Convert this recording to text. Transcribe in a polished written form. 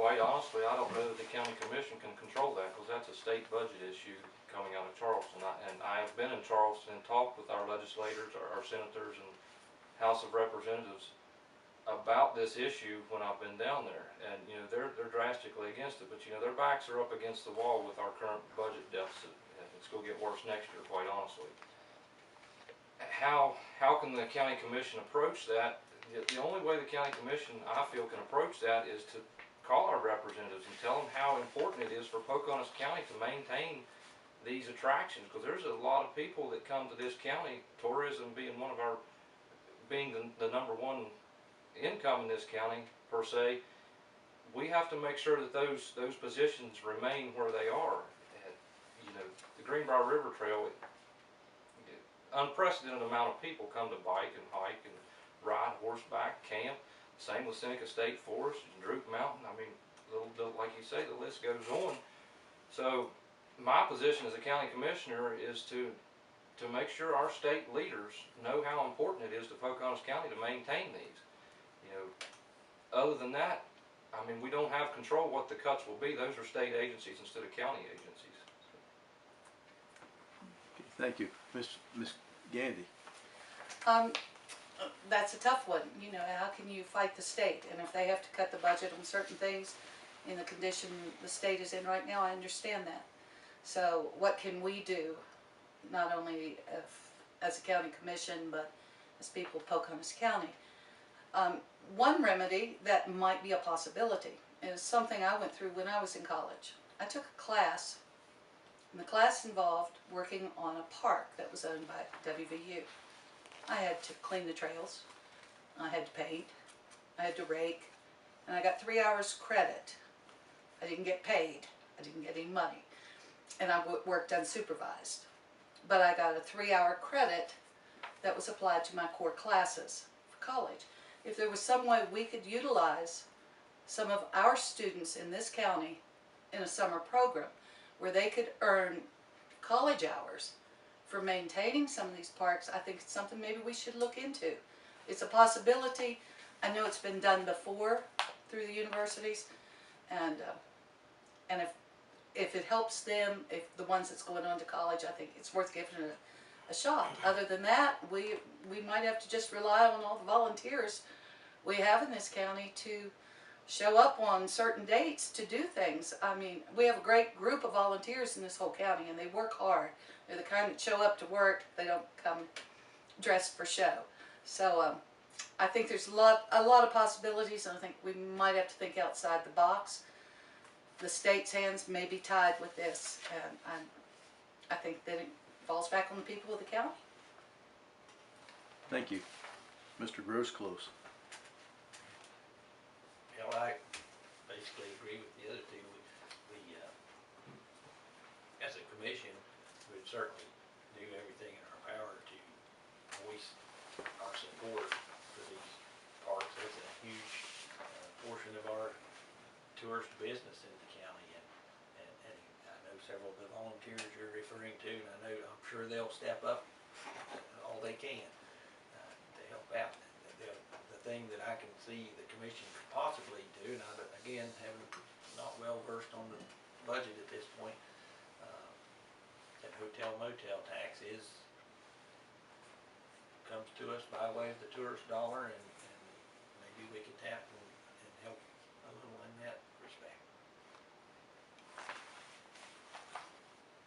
quite honestly, I don't know that the county commission can control that, because that's a state budget issue coming out of Charleston. And I have been in Charleston and talked with our legislators, our senators and House of Representatives about this issue when I've been down there. And you know, they're drastically against it, but you know, their backs are up against the wall with our current budget deficit. And it's going to get worse next year, quite honestly. How can the county commission approach that? The only way the county commission, I feel, can approach that is to call our representatives and tell them how important it is for Pocahontas County to maintain these attractions, because there's a lot of people that come to this county, tourism being one of our, being the number one income in this county per se. We have to make sure that those positions remain where they are. You know, the Greenbrier River Trail, unprecedented amount of people come to bike and hike and ride horseback, camp. Same with Seneca State Forest and Droop Mountain. I mean, like you say, the list goes on. So my position as a county commissioner is to make sure our state leaders know how important it is to Pocahontas County to maintain these. You know, other than that, I mean, we don't have control what the cuts will be. Those are state agencies instead of county agencies. Okay, thank you. Miss Gandy. That's a tough one. You know, how can you fight the state? And if they have to cut the budget on certain things in the condition the state is in right now, I understand that. So what can we do, not only as a county commission, but as people of Pocahontas County? One remedy that might be a possibility is something I went through when I was in college. I took a class, and the class involved working on a park that was owned by WVU. I had to clean the trails, I had to paint, I had to rake, and I got 3 hours credit. I didn't get paid, I didn't get any money, and I worked unsupervised. But I got a 3-hour credit that was applied to my core classes for college. If there was some way we could utilize some of our students in this county in a summer program where they could earn college hours for maintaining some of these parks, I think it's something maybe we should look into. It's a possibility. I know it's been done before through the universities, and if it helps them, if the ones that's going on to college, I think it's worth giving it a shot. Other than that, we might have to just rely on all the volunteers we have in this county to show up on certain dates to do things. I mean, we have a great group of volunteers in this whole county, and they work hard. They're the kind that show up to work. They don't come dressed for show. So I think there's a lot of possibilities, and I think we might have to think outside the box. The state's hands may be tied with this, and I think that it falls back on the people of the county. Thank you. Mr. Grosclose. Well, I basically agree with the other two. We as a commission, would certainly do everything in our power to voice our support for these parks. That's a huge portion of our tourist business in the county, and I know several of the volunteers you're referring to, and I'm sure they'll step up all they can to help out. The thing that I can see the commission could possibly do, and I, again, not well versed on the budget at this point, that hotel motel tax comes to us by way of the tourist dollar, and maybe we could tap